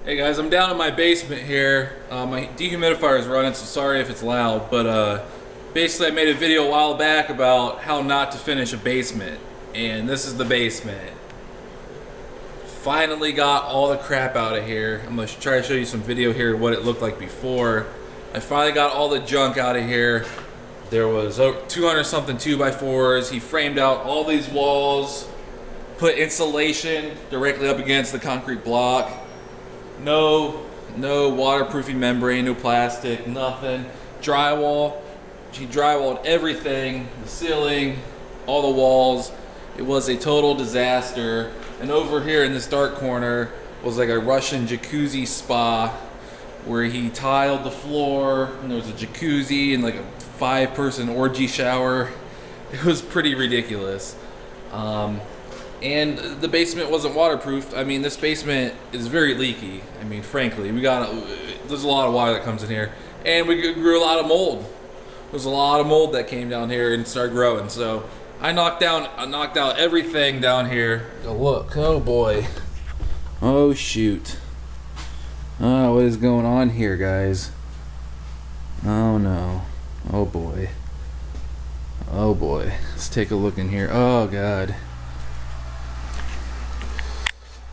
Hey guys, I'm down in my basement here. My dehumidifier is running, so sorry if it's loud, but basically I made a video a while back about how not to finish a basement, and this is the basement. Finally got all the crap out of here. I'm gonna try to show you some video here of what it looked like before. I finally got all the junk out of here. There was 200 something 2x4s. He framed out all these walls, put insulation directly up against the concrete block. No waterproofing membrane, no plastic, nothing. Drywall. She drywalled everything, the ceiling, all the walls. It was a total disaster. And over here in this dark corner was like a Russian jacuzzi spa where he tiled the floor, and there was a jacuzzi and like a 5-person orgy shower. It was pretty ridiculous. And the basement wasn't waterproofed. I mean, this basement is very leaky. I mean, frankly, there's a lot of water that comes in here, and we grew a lot of mold. There's a lot of mold that came down here and started growing. So I knocked out everything down here. Oh, look, oh boy. Oh shoot. Oh, what is going on here, guys? Oh no. Oh boy. Oh boy. Let's take a look in here. Oh god.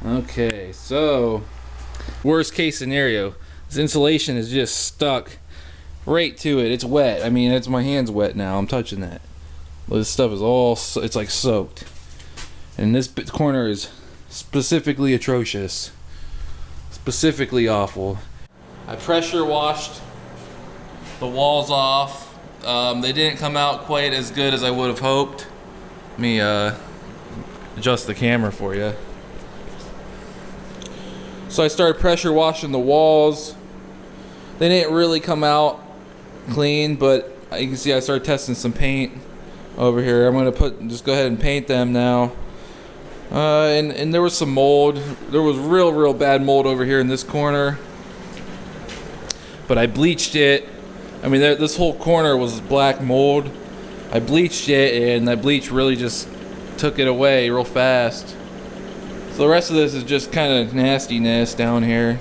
Okay, so worst case scenario, this insulation is just stuck right to it. It's wet. I mean, my hand's wet now. I'm touching that. Well, this stuff is it's like soaked. And this corner is specifically atrocious. Specifically awful. I pressure washed the walls off. They didn't come out quite as good as I would have hoped. Let me adjust the camera for you. So I started pressure washing the walls. They didn't really come out clean, but you can see I started testing some paint over here. I'm gonna just go ahead and paint them now. And there was some mold. There was real bad mold over here in this corner. But I bleached it. I mean, this whole corner was black mold. I bleached it, and that bleach really just took it away real fast. So the rest of this is just kind of nastiness down here.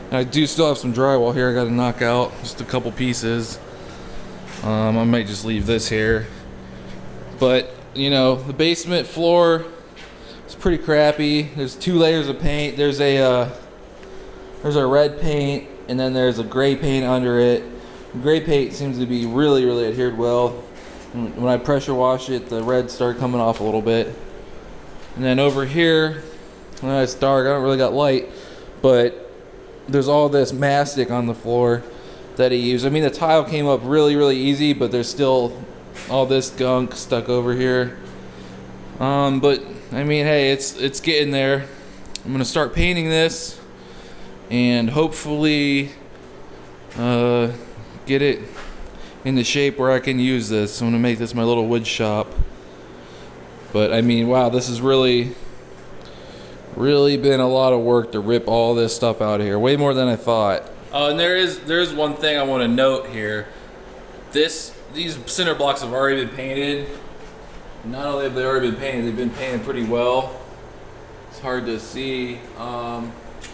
I do still have some drywall here I gotta knock out, just a couple pieces. I might just leave this here. But, you know, the basement floor is pretty crappy. There's 2 layers of paint. There's a red paint, and then there's a gray paint under it. The gray paint seems to be really adhered well. When I pressure wash it, the red started coming off a little bit. And then over here, it's dark, I don't really got light, but there's all this mastic on the floor that he used. I mean, the tile came up really easy, but there's still all this gunk stuck over here. But I mean, hey, it's getting there. I'm gonna start painting this and hopefully get it in the shape where I can use this. I'm gonna make this my little wood shop. But I mean, wow, this is really been a lot of work to rip all this stuff out of here. Way more than I thought. Oh, and there's one thing I want to note here. These cinder blocks have already been painted. Not only have they already been painted, they've been painted pretty well. It's hard to see.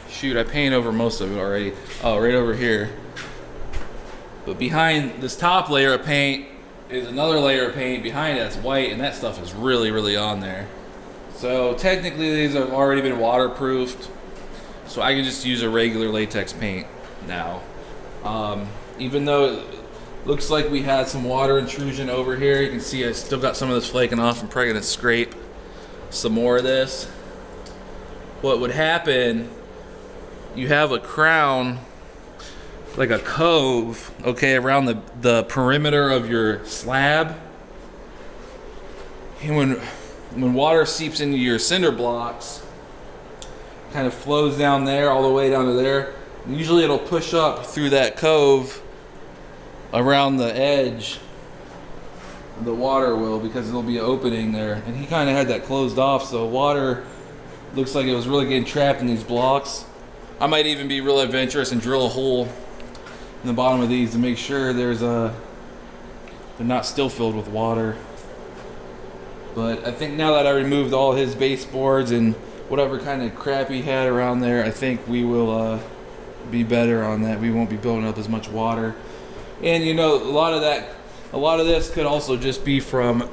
Shoot, I painted over most of it already. Oh, right over here. But behind this top layer of paint is another layer of paint behind it that's white, and that stuff is really on there. So technically these have already been waterproofed, so I can just use a regular latex paint now. Even though it looks like we had some water intrusion over here, you can see I still got some of this flaking off. I'm probably gonna scrape some more of this. What would happen, you have a crown, like a cove, okay, around the perimeter of your slab. And when water seeps into your cinder blocks, kind of flows down there all the way down to there, usually it'll push up through that cove around the edge. The water will, because there'll be an opening there, and he kind of had that closed off, so water looks like it was really getting trapped in these blocks. I might even be real adventurous and drill a hole in the bottom of these to make sure they're not still filled with water. But I think now that I removed all his baseboards and whatever kind of crap he had around there, I think we will be better on that. We won't be building up as much water. And you know, a lot of this could also just be from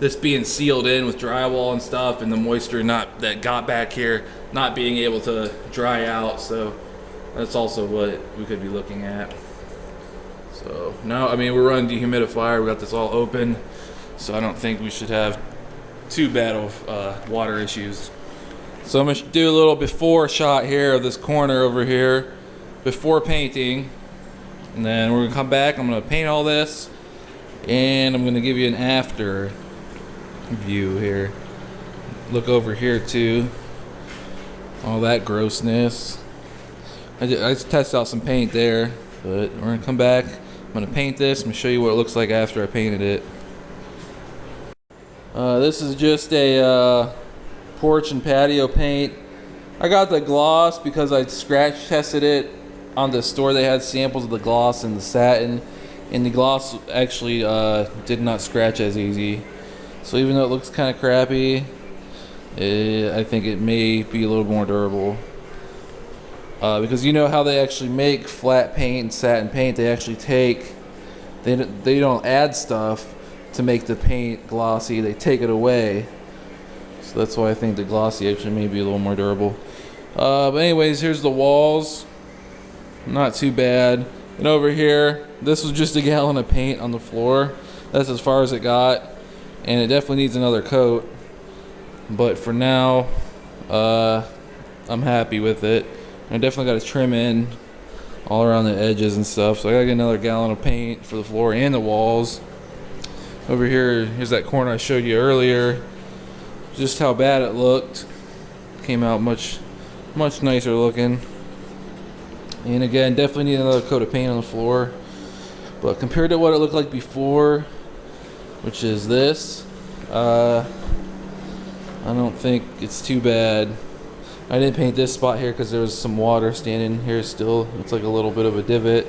this being sealed in with drywall and stuff, and the moisture that got back here not being able to dry out. So that's also what we could be looking at. So now, I mean, we're running dehumidifier. We got this all open, so I don't think we should have too bad of water issues. So I'm gonna do a little before shot here of this corner over here before painting, and then we're gonna come back. I'm gonna paint all this, and I'm gonna give you an after view here. Look over here too. All that grossness. I just tested out some paint there, but we're gonna come back. I'm gonna paint this. I'm gonna show you what it looks like after I painted it. This is just a porch and patio paint. I got the gloss because I scratch tested it on the store. They had samples of the gloss and the satin, and the gloss actually did not scratch as easy. So even though it looks kind of crappy, I think it may be a little more durable. Because you know how they actually make flat paint and satin paint, they actually they don't add stuff to make the paint glossy, they take it away. So that's why I think the glossy actually may be a little more durable. But anyways, here's the walls. Not too bad. And over here, this was just a gallon of paint on the floor. That's as far as it got. And it definitely needs another coat. But for now, I'm happy with it. I definitely got to trim in all around the edges and stuff. So I got to get another gallon of paint for the floor and the walls. Over here, here's that corner I showed you earlier. Just how bad it looked. Came out much nicer looking. And again, definitely need another coat of paint on the floor. But compared to what it looked like before, which is this, I don't think it's too bad. I didn't paint this spot here because there was some water standing here still. It's like a little bit of a divot.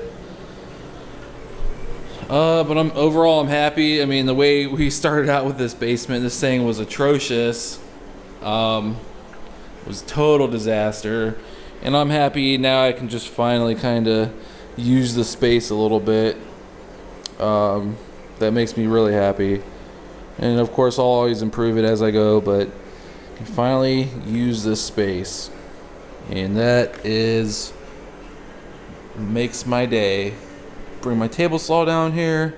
But overall I'm happy. I mean, the way we started out with this basement, this thing was atrocious. It was a total disaster. And I'm happy now I can just finally kind of use the space a little bit. That makes me really happy. And of course I'll always improve it as I go, but I can finally use this space. And that makes my day. Bring my table saw down here,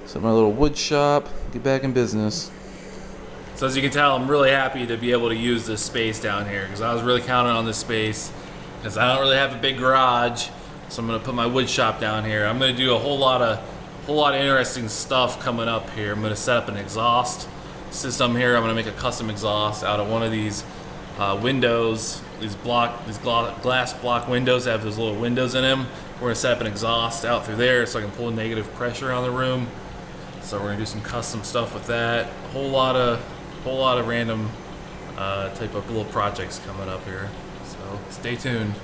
set my little wood shop, get back in business. So as you can tell, I'm really happy to be able to use this space down here because I was really counting on this space because I don't really have a big garage. So I'm gonna put my wood shop down here. I'm gonna do a whole lot of interesting stuff coming up here. I'm gonna set up an exhaust system here. I'm gonna make a custom exhaust out of one of these windows, these glass block windows that have those little windows in them. We're gonna set up an exhaust out through there so I can pull negative pressure on the room. So we're gonna do some custom stuff with that. A whole lot of random type of little projects coming up here. So stay tuned.